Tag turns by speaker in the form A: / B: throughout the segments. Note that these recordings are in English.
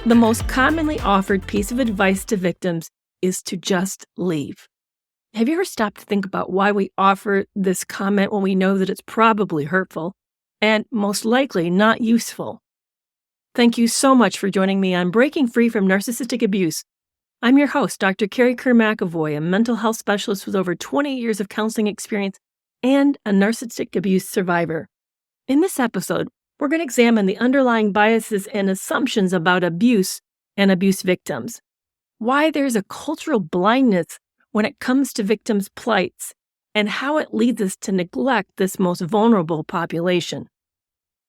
A: The most commonly offered piece of advice to victims is to just leave. Have you ever stopped to think about why we offer this comment when we know that it's probably hurtful and most likely not useful? Thank you so much for joining me on Breaking Free from Narcissistic Abuse. I'm your host, Dr. Carrie Kerr-McAvoy, a mental health specialist with over 20 years of counseling experience and a narcissistic abuse survivor. In this episode, we're going to examine the underlying biases and assumptions about abuse and abuse victims, why there's a cultural blindness when it comes to victims' plights, and how it leads us to neglect this most vulnerable population.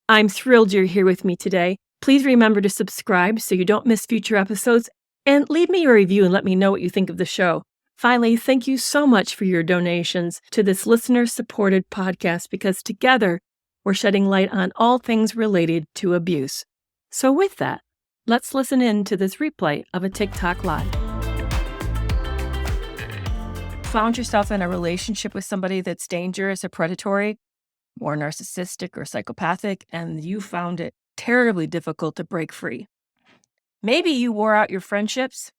A: I'm thrilled you're here with me today. Please remember to subscribe so you don't miss future episodes, and leave me a review and let me know what you think of the show. Finally, thank you so much for your donations to this listener-supported podcast, because together, we're shedding light on all things related to abuse. So with that, let's listen in to this replay of a TikTok Live. Found yourself in a relationship with somebody that's dangerous or predatory or narcissistic or psychopathic, and you found it terribly difficult to break free. Maybe you wore out your friendships.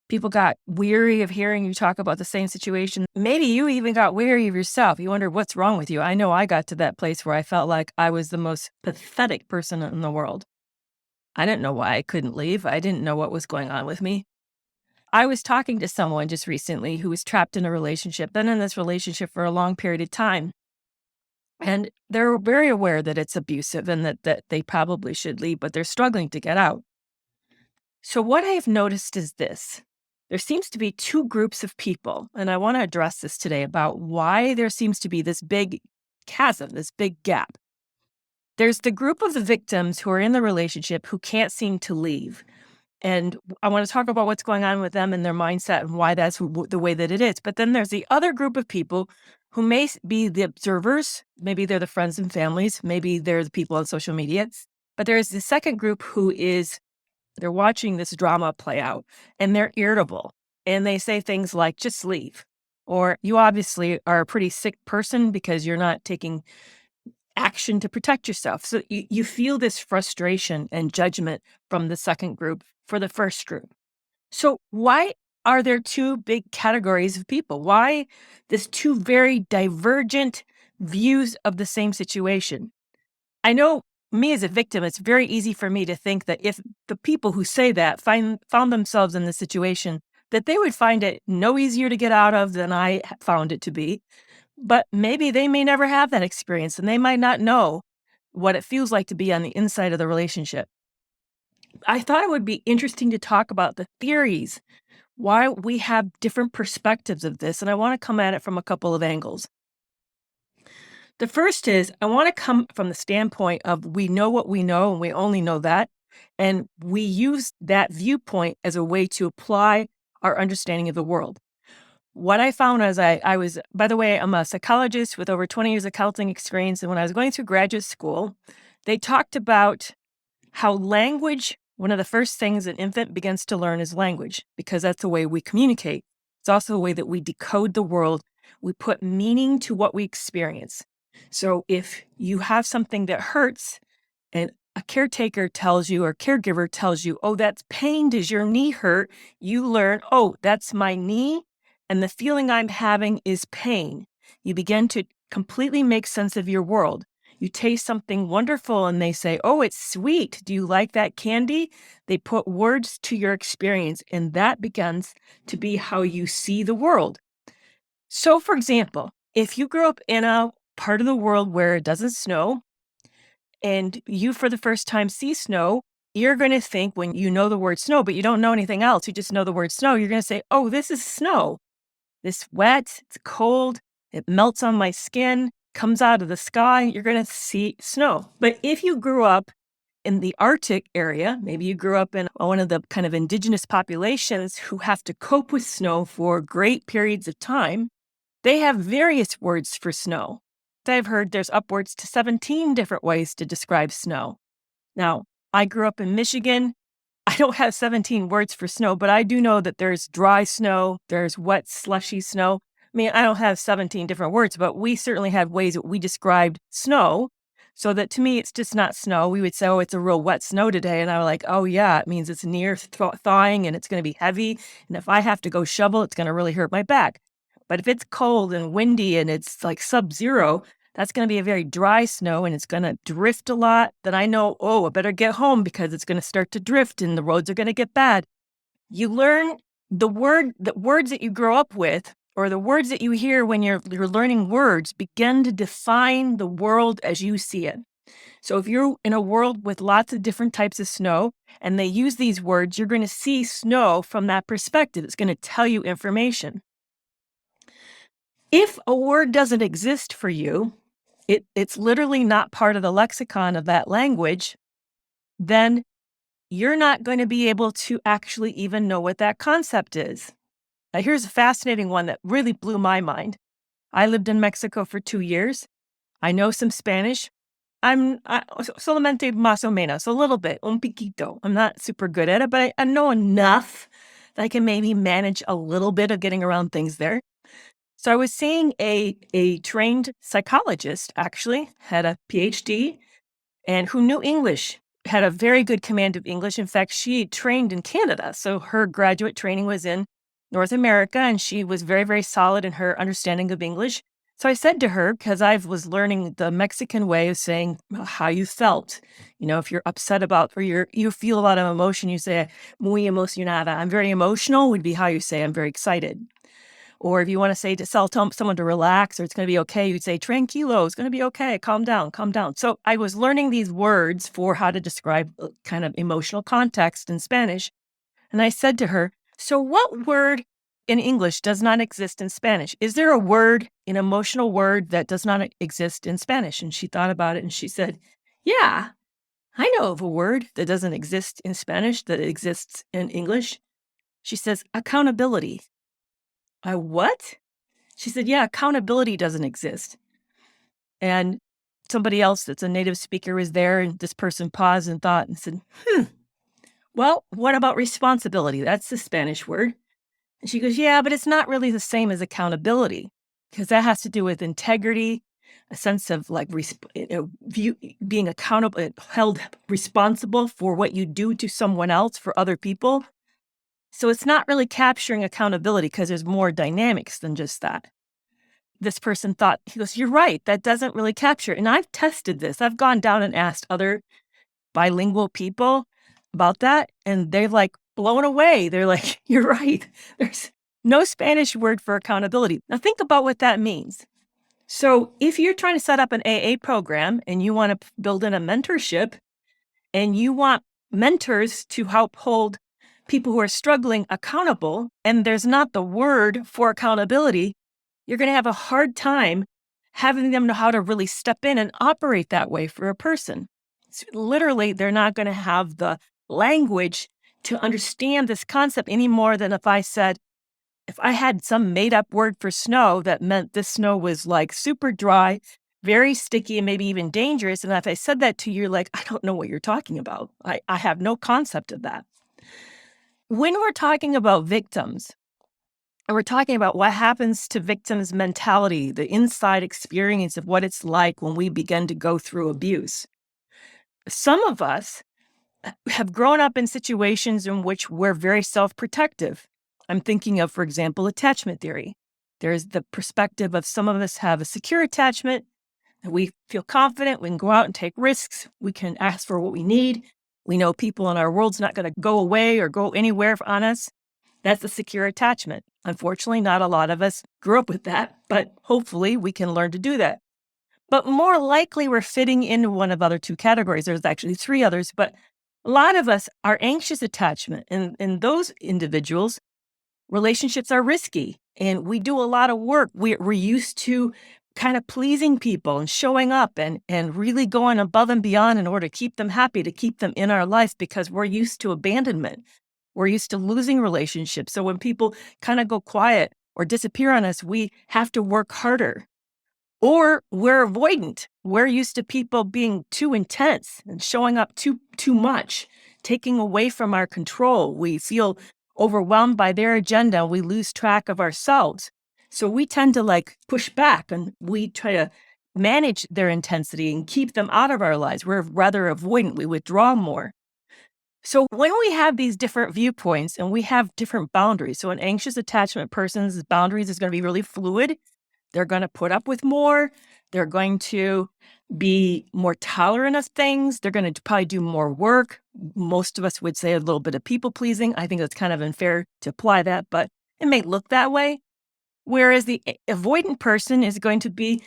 A: People got weary of hearing you talk about the same situation. Maybe you even got weary of yourself. You wondered what's wrong with you. I know I got to that place where I felt like I was the most pathetic person in the world. I didn't know why I couldn't leave. I didn't know what was going on with me. I was talking to someone just recently who was trapped in a relationship, been in this relationship for a long period of time. And they're very aware that it's abusive and that they probably should leave, but they're struggling to get out. So what I have noticed is this. There seems to be two groups of people, and I want to address this today about why there seems to be this big chasm, this big gap. There's the group of the victims who are in the relationship who can't seem to leave. And I want to talk about what's going on with them and their mindset and why that's the way that it is. But then there's the other group of people who may be the observers. Maybe they're the friends and families. Maybe they're the people on social media. But there's the second group who is they're watching this drama play out, and they're irritable, and they say things like, just leave, or you obviously are a pretty sick person because you're not taking action to protect yourself. So you feel this frustration and judgment from the second group for the first group. So why are there two big categories of people? Why there's two very divergent views of the same situation? I know me as a victim, it's very easy for me to think that if the people who say that found themselves in this situation, that they would find it no easier to get out of than I found it to be. But maybe they may never have that experience, and they might not know what it feels like to be on the inside of the relationship. I thought it would be interesting to talk about the theories, why we have different perspectives of this, and I want to come at it from a couple of angles. The first is, I want to come from the standpoint of we know what we know, and we only know that, and we use that viewpoint as a way to apply our understanding of the world. What I found as I was, by the way, I'm a psychologist with over 20 years of counseling experience, and when I was going through graduate school, they talked about how language, one of the first things an infant begins to learn is language, because that's the way we communicate. It's also the way that we decode the world. We put meaning to what we experience. So if you have something that hurts and a caretaker tells you or caregiver tells you, oh, that's pain, does your knee hurt? You learn, oh, that's my knee, and the feeling I'm having is pain. You begin to completely make sense of your world. You taste something wonderful and they say, oh, it's sweet. Do you like that candy? They put words to your experience, and that begins to be how you see the world. So, for example, if you grew up in a part of the world where it doesn't snow, and you for the first time see snow, you're going to think, when you know the word snow, but you don't know anything else, you just know the word snow, you're going to say, oh, this is snow. It's wet, it's cold, it melts on my skin, comes out of the sky, you're going to see snow. But if you grew up in the Arctic area, maybe you grew up in one of the kind of indigenous populations who have to cope with snow for great periods of time, they have various words for snow. I've heard there's upwards to 17 different ways to describe snow. Now, I grew up in Michigan. I don't have 17 words for snow, but I do know that there's dry snow, there's wet, slushy snow. I mean, I don't have 17 different words, but we certainly had ways that we described snow. So that to me, it's just not snow. We would say, oh, it's a real wet snow today. And I'm like, oh, yeah, it means it's near thawing and it's going to be heavy. And if I have to go shovel, it's going to really hurt my back. But if it's cold and windy and it's like sub-zero, that's going to be a very dry snow and it's going to drift a lot. Then I know, oh, I better get home because it's going to start to drift and the roads are going to get bad. You learn the words that you grow up with, or the words that you hear when you're learning words, begin to define the world as you see it. So if you're in a world with lots of different types of snow and they use these words, you're going to see snow from that perspective. It's going to tell you information. If a word doesn't exist for you, it's literally not part of the lexicon of that language, then you're not going to be able to actually even know what that concept is. Now, here's a fascinating one that really blew my mind. I lived in Mexico for 2 years. I know some Spanish. Solamente más o menos, a little bit, un poquito. I'm not super good at it, but I know enough that I can maybe manage a little bit of getting around things there. So I was seeing a trained psychologist, actually, had a PhD, and who knew English, had a very good command of English. In fact, she trained in Canada. So her graduate training was in North America, and she was very, very solid in her understanding of English. So I said to her, because I was learning the Mexican way of saying how you felt. You know, if you're upset about or you feel a lot of emotion, you say, muy emocionada. I'm very emotional would be how you say I'm very excited. Or if you want to say to tell someone to relax or it's going to be okay, you'd say, tranquilo, it's going to be okay, calm down, calm down. So I was learning these words for how to describe kind of emotional context in Spanish. And I said to her, so what word in English does not exist in Spanish? Is there a word, an emotional word that does not exist in Spanish? And she thought about it and she said, yeah, I know of a word that doesn't exist in Spanish that exists in English. She says, accountability. What? She said, yeah, accountability doesn't exist. And somebody else that's a native speaker was there, and this person paused and thought and said, well, what about responsibility? That's the Spanish word. And she goes, yeah, but it's not really the same as accountability because that has to do with integrity, a sense of like being accountable, held responsible for what you do to someone else, for other people. So it's not really capturing accountability because there's more dynamics than just that. This person thought, he goes, you're right, that doesn't really capture it. And I've tested this. I've gone down and asked other bilingual people about that, and they're like blown away. They're like, you're right. There's no Spanish word for accountability. Now think about what that means. So if you're trying to set up an AA program and you want to build in a mentorship and you want mentors to help hold people who are struggling accountable, and there's not the word for accountability, you're going to have a hard time having them know how to really step in and operate that way for a person. So literally, they're not going to have the language to understand this concept any more than if I had some made up word for snow that meant this snow was like super dry, very sticky, and maybe even dangerous. And if I said that to you, you're like, I don't know what you're talking about. I have no concept of that. When we're talking about victims, and we're talking about what happens to victims' mentality, the inside experience of what it's like when we begin to go through abuse, some of us have grown up in situations in which we're very self-protective. I'm thinking of, for example, attachment theory. There's the perspective of some of us have a secure attachment, and we feel confident, we can go out and take risks, we can ask for what we need. We know people in our world's not going to go away or go anywhere on us. That's a secure attachment. Unfortunately, not a lot of us grew up with that, but hopefully we can learn to do that. But more likely we're fitting into one of other two categories. There's actually 3 others, but a lot of us are anxious attachment. And in those individuals, relationships are risky and we do a lot of work. We're used to kind of pleasing people and showing up and really going above and beyond in order to keep them happy, to keep them in our life because we're used to abandonment. We're used to losing relationships. So when people kind of go quiet or disappear on us, we have to work harder. Or we're avoidant. We're used to people being too intense and showing up too much, taking away from our control. We feel overwhelmed by their agenda. We lose track of ourselves. So we tend to like push back and we try to manage their intensity and keep them out of our lives. We're rather avoidant. We withdraw more. So when we have these different viewpoints and we have different boundaries, so an anxious attachment person's boundaries is going to be really fluid. They're going to put up with more. They're going to be more tolerant of things. They're going to probably do more work. Most of us would say a little bit of people pleasing. I think that's kind of unfair to apply that, but it may look that way. Whereas the avoidant person is going to be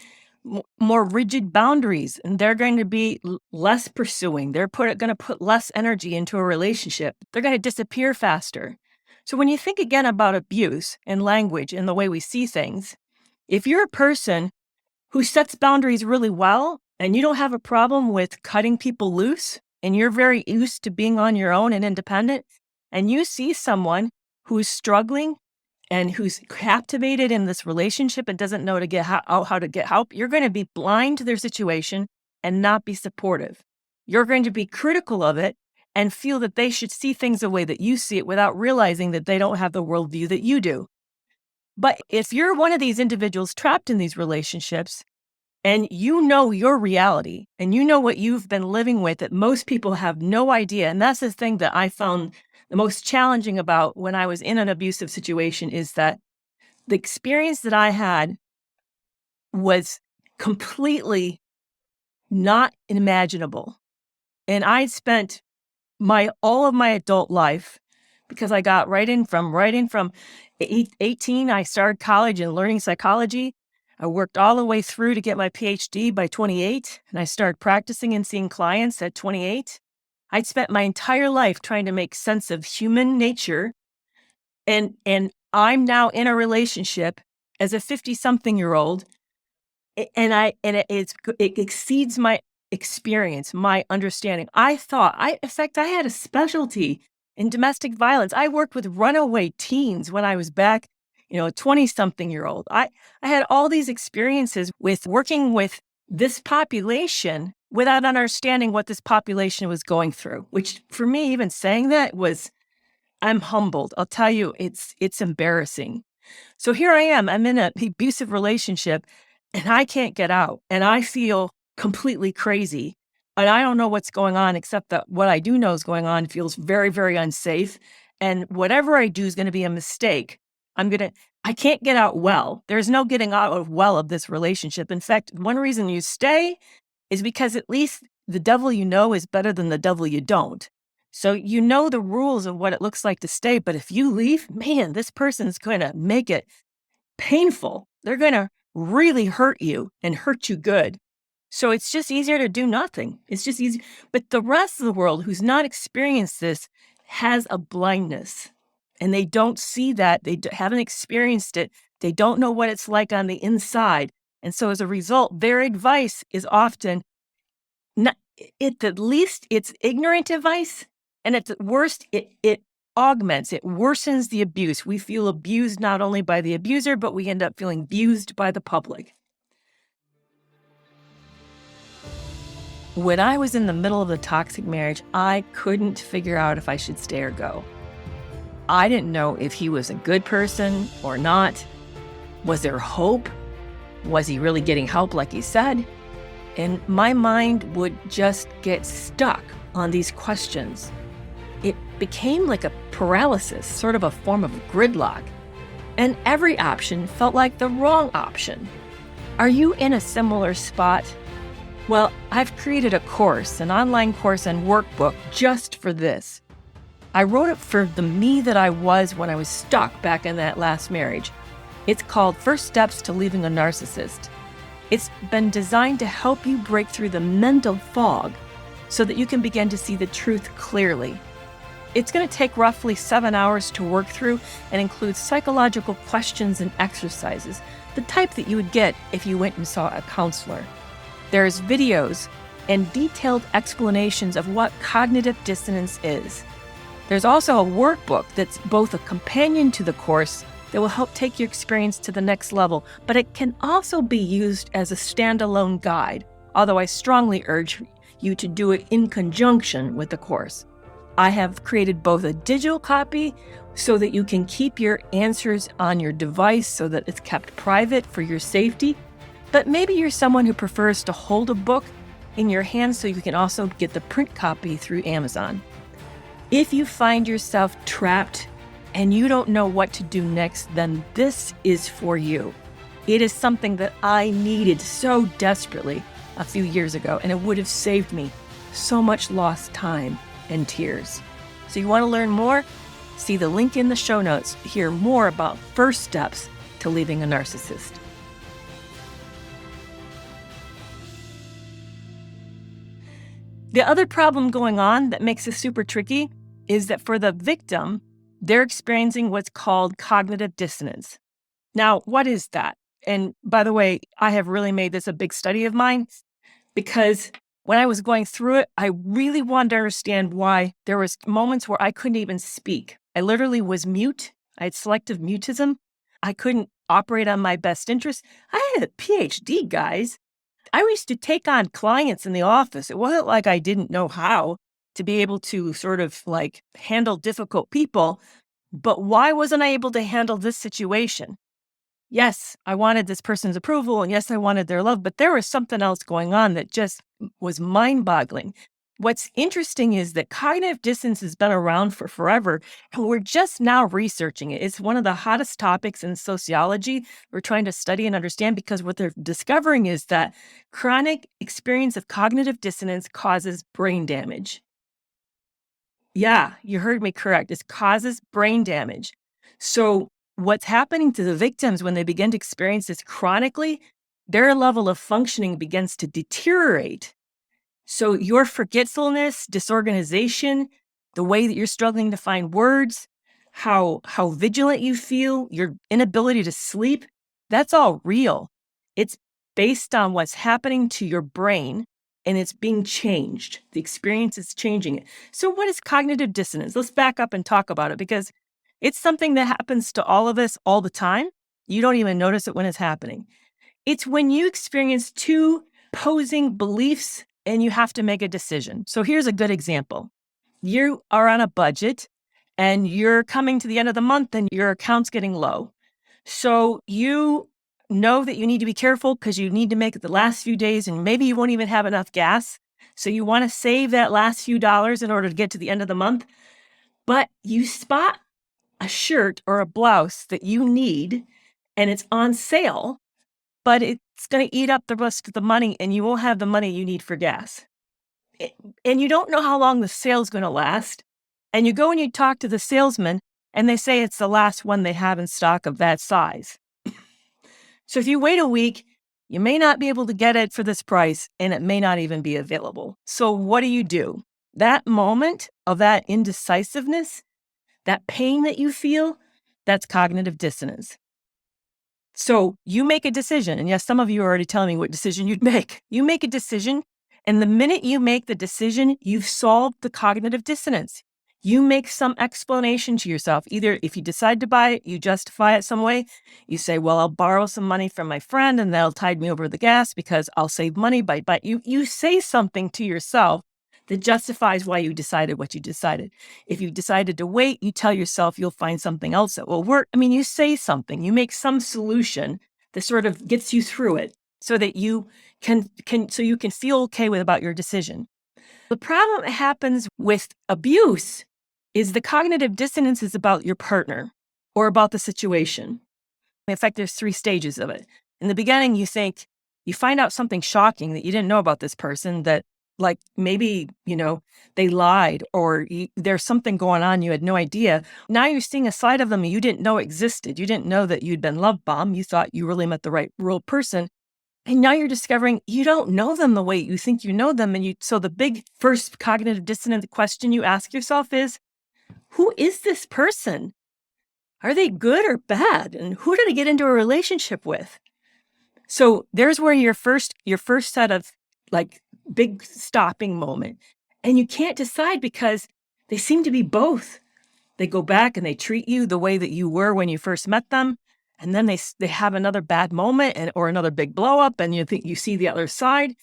A: more rigid boundaries, and they're going to be less pursuing. They're going to put less energy into a relationship. They're going to disappear faster. So when you think again about abuse and language and the way we see things, if you're a person who sets boundaries really well and you don't have a problem with cutting people loose and you're very used to being on your own and independent, and you see someone who's struggling and who's captivated in this relationship and doesn't know how to get help, you're going to be blind to their situation and not be supportive. You're going to be critical of it and feel that they should see things the way that you see it without realizing that they don't have the worldview that you do. But if you're one of these individuals trapped in these relationships and you know your reality and you know what you've been living with that most people have no idea, and that's the thing that I found the most challenging about when I was in an abusive situation, is that the experience that I had was completely not imaginable. And I'd spent all of my adult life, because I got right in from 18, I started college and learning psychology. I worked all the way through to get my PhD by 28, and I started practicing and seeing clients at 28. I'd spent my entire life trying to make sense of human nature, and I'm now in a relationship as a 50-something-year-old, and it exceeds my experience, my understanding. In fact, I had a specialty in domestic violence. I worked with runaway teens when I was back, a 20-something-year-old. I had all these experiences with working with this population without understanding what this population was going through, which for me, even saying that I'm humbled. I'll tell you, it's embarrassing. So here I am, I'm in an abusive relationship and I can't get out and I feel completely crazy. And I don't know what's going on, except that what I do know is going on feels very, very unsafe. And whatever I do is going to be a mistake. I can't get out well. There's no getting out of this relationship. In fact, one reason you stay is because at least the devil you know is better than the devil you don't. So you know the rules of what it looks like to stay. But if you leave, man, this person's going to make it painful. They're going to really hurt you and hurt you good. So it's just easier to do nothing. It's just easy. But the rest of the world who's not experienced this has a blindness, and they don't see that. They haven't experienced it. They don't know what it's like on the inside. And so as a result, their advice is often not, at least it's ignorant advice. And at the worst, it augments, it worsens the abuse. We feel abused not only by the abuser, but we end up feeling abused by the public. When I was in the middle of the toxic marriage, I couldn't figure out if I should stay or go. I didn't know if he was a good person or not. Was there hope? Was he really getting help like he said? And my mind would just get stuck on these questions. It became like a paralysis, sort of a form of gridlock. And every option felt like the wrong option. Are you in a similar spot? Well, I've created a course, an online course and workbook just for this. I wrote it for the me that I was when I was stuck back in that last marriage. It's called First Steps to Leaving a Narcissist. It's been designed to help you break through the mental fog so that you can begin to see the truth clearly. It's going to take roughly 7 hours to work through and includes psychological questions and exercises, the type that you would get if you went and saw a counselor. There's videos and detailed explanations of what cognitive dissonance is. There's also a workbook that's both a companion to the course that will help take your experience to the next level, but it can also be used as a standalone guide, although I strongly urge you to do it in conjunction with the course. I have created both a digital copy so that you can keep your answers on your device so that it's kept private for your safety, But maybe you're someone who prefers to hold a book in your hand so you can also get the print copy through Amazon. If you find yourself trapped and you don't know what to do next, then this is for you. It is something that I needed so desperately a few years ago, and it would have saved me so much lost time and tears. So you want to learn more? See the link in the show notes to hear more about first steps to leaving a narcissist. The other problem going on that makes this super tricky is that for the victim, they're experiencing what's called cognitive dissonance. Now, what is that? And by the way, I have really made this a big study of mine because when I was going through it, I really wanted to understand why there was moments where I couldn't even speak. I literally was mute. I had selective mutism. I couldn't operate on my best interest. I had a PhD, guys. I used to take on clients in the office. It wasn't like I didn't know how to be able to sort of like handle difficult people. But why wasn't I able to handle this situation? Yes, I wanted this person's approval, and yes, I wanted their love, but there was something else going on that just was mind-boggling. What's interesting is that cognitive dissonance has been around for forever, and we're just now researching it. It's one of the hottest topics in sociology we're trying to study and understand because what they're discovering is that chronic experience of cognitive dissonance causes brain damage. Yeah, you heard me correct. It causes brain damage. So what's happening to the victims when they begin to experience this chronically, their level of functioning begins to deteriorate. So your forgetfulness, disorganization, the way that you're struggling to find words, how vigilant you feel, your inability to sleep, that's all real. It's based on what's happening to your brain and it's being changed. The experience is changing it. So what is cognitive dissonance? Let's back up and talk about it because it's something that happens to all of us all the time. You don't even notice it when it's happening. It's when you experience two opposing beliefs and you have to make a decision. So here's a good example. You are on a budget and you're coming to the end of the month and your account's getting low. So you know that you need to be careful because you need to make it the last few days and maybe you won't even have enough gas. So you want to save that last few dollars in order to get to the end of the month. But you spot a shirt or a blouse that you need and it's on sale, but it's going to eat up the rest of the money and you won't have the money you need for gas. And you don't know how long the sale's going to last. And you go and you talk to the salesman and they say it's the last one they have in stock of that size. So if you wait a week, you may not be able to get it for this price and it may not even be available. So what do? That moment of that indecisiveness, that pain that you feel, that's cognitive dissonance. So you make a decision. And yes, some of you are already telling me what decision you'd make. You make a decision. And the minute you make the decision, you've solved the cognitive dissonance. You make some explanation to yourself. Either if you decide to buy it, you justify it some way. You say, well, I'll borrow some money from my friend and they'll tide me over the gas because I'll save money by, but you say something to yourself that justifies why you decided what you decided. If you decided to wait, you tell yourself you'll find something else that will work. I mean, you say something, you make some solution that sort of gets you through it so that you can feel okay about your decision. The problem that happens with abuse is the cognitive dissonance is about your partner or about the situation. In fact, there's 3 stages of it. In the beginning, you find out something shocking that you didn't know about this person, that like maybe, they lied or there's something going on you had no idea. Now you're seeing a side of them you didn't know existed. You didn't know that you'd been love bombed. You thought you really met the right real person. And now you're discovering you don't know them the way you think you know them. So the big first cognitive dissonant question you ask yourself is, who is this person? Are they good or bad? And who did I get into a relationship with? So there's where your first set of like big stopping moment. And you can't decide because they seem to be both. They go back and they treat you the way that you were when you first met them. And then they have another bad moment or another big blow up and you think you see the other side.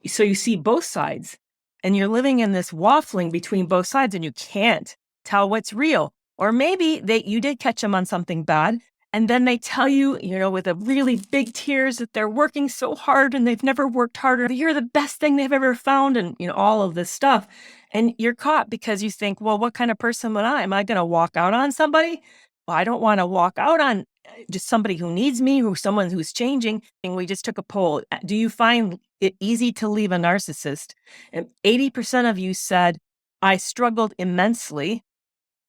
A: So you see both sides and you're living in this waffling between both sides and you can't tell what's real. Or maybe you did catch them on something bad And then they tell you, with a really big tears that they're working so hard and they've never worked harder. You're the best thing they've ever found and, all of this stuff. And you're caught because you think, well, what kind of person am I? Am I going to walk out on somebody? Well, I don't want to walk out on just somebody who needs me, someone who's changing. And we just took a poll. Do you find it easy to leave a narcissist? And 80% of you said, I struggled immensely.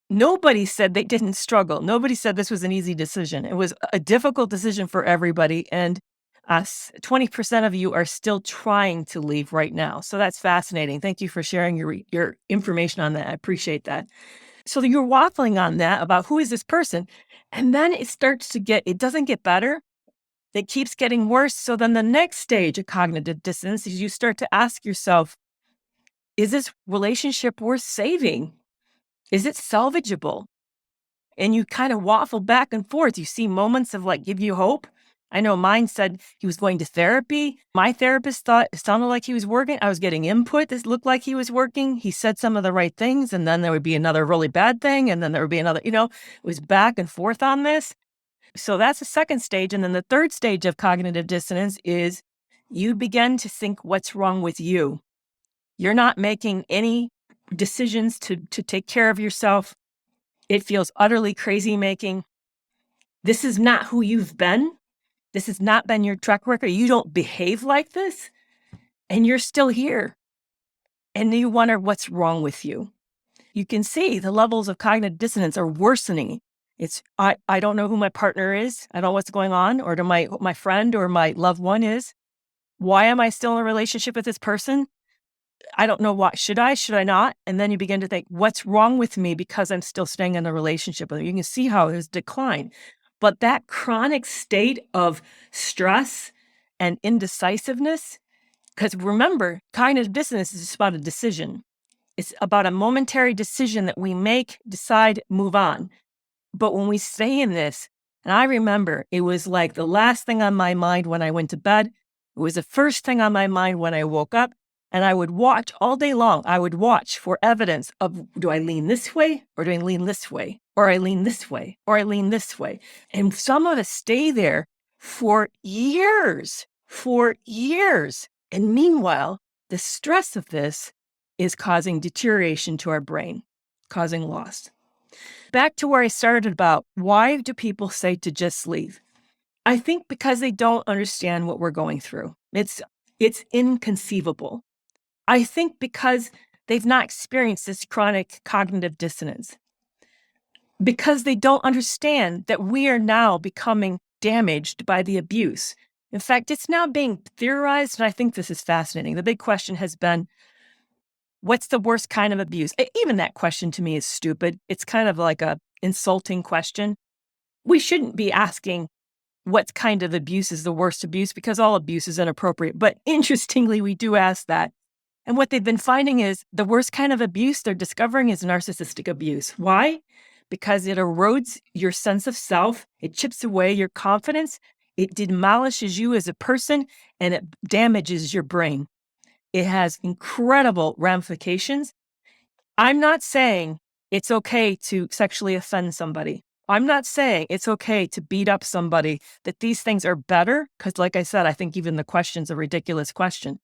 A: Nobody said they didn't struggle. Nobody said this was an easy decision. It was a difficult decision for everybody. And 20% of you are still trying to leave right now. So that's fascinating. Thank you for sharing your information on that. I appreciate that. So you're waffling on that about who is this person? And then it doesn't get better. It keeps getting worse. So then the next stage of cognitive dissonance is you start to ask yourself, is this relationship worth saving? Is it salvageable? And you kind of waffle back and forth. You see moments of give you hope. I know mine said he was going to therapy. My therapist thought it sounded like he was working. I was getting input that looked like he was working. He said some of the right things, and then there would be another really bad thing, and then there would be another, it was back and forth on this. So that's the second stage. And then the third stage of cognitive dissonance is you begin to think, what's wrong with you? You're not making any decisions to take care of yourself. It feels utterly crazy making. This is not who you've been. This has not been your track record. You don't behave like this, and you're still here. And you wonder what's wrong with you. You can see the levels of cognitive dissonance are worsening. It's, I don't know who my partner is. I don't know what's going on, or to my friend or my loved one is. Why am I still in a relationship with this person? I don't know what. Should I not? And then you begin to think, what's wrong with me because I'm still staying in a relationship with them? You can see how there's decline. But that chronic state of stress and indecisiveness, because remember, cognitive dissonance is just about a decision. It's about a momentary decision that we make, decide, move on. But when we stay in this, and I remember it was like the last thing on my mind when I went to bed. It was the first thing on my mind when I woke up. And I would watch all day long. I would watch for evidence of, do I lean this way or do I lean this way? Or I lean this way or I lean this way. And some of us stay there for years. And meanwhile, the stress of this is causing deterioration to our brain, causing loss. Back to where I started about, why do people say to just leave? I think because they don't understand what we're going through. It's inconceivable. I think because they've not experienced this chronic cognitive dissonance, because they don't understand that we are now becoming damaged by the abuse. In fact, it's now being theorized, and I think this is fascinating. The big question has been, what's the worst kind of abuse? Even that question to me is stupid. It's kind of like a insulting question. We shouldn't be asking what kind of abuse is the worst abuse, because all abuse is inappropriate. But interestingly, we do ask that. And what they've been finding is the worst kind of abuse they're discovering is narcissistic abuse. Why? Because it erodes your sense of self. It chips away your confidence. It demolishes you as a person, and it damages your brain. It has incredible ramifications. I'm not saying it's okay to sexually offend somebody. I'm not saying it's okay to beat up somebody, that these things are better, because like I said, I think even the question's a ridiculous question.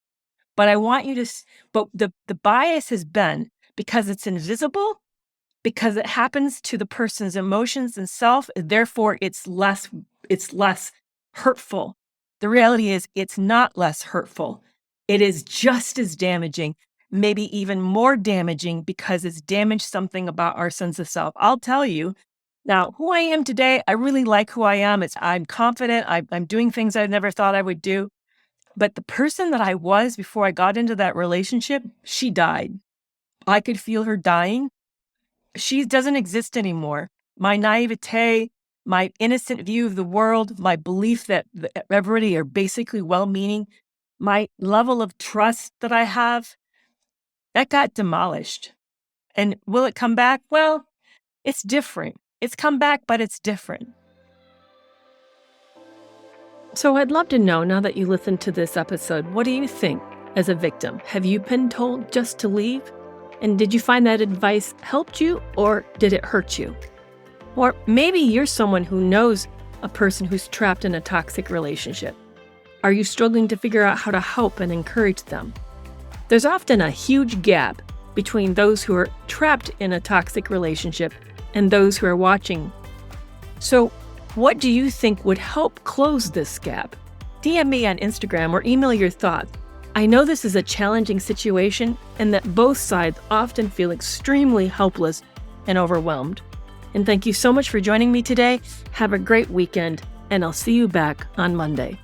A: But I want you to, but the bias has been because it's invisible, because it happens to the person's emotions and self, therefore it's less hurtful. The reality is it's not less hurtful. It is just as damaging, maybe even more damaging, because it's damaged something about our sense of self. I'll tell you, now, who I am today, I really like who I am. I'm confident. I'm doing things I never thought I would do. But the person that I was before I got into that relationship, she died. I could feel her dying. She doesn't exist anymore. My naivete, my innocent view of the world, my belief that everybody are basically well-meaning, my level of trust that I have, that got demolished. And will it come back? Well, it's different. It's come back, but it's different. So I'd love to know, now that you listened to this episode, what do you think as a victim? Have you been told just to leave? And did you find that advice helped you, or did it hurt you? Or maybe you're someone who knows a person who's trapped in a toxic relationship? Are you struggling to figure out how to help and encourage them? There's often a huge gap between those who are trapped in a toxic relationship and those who are watching. So, what do you think would help close this gap? DM me on Instagram or email your thoughts. I know this is a challenging situation and that both sides often feel extremely helpless and overwhelmed. And thank you so much for joining me today. Have a great weekend, and I'll see you back on Monday.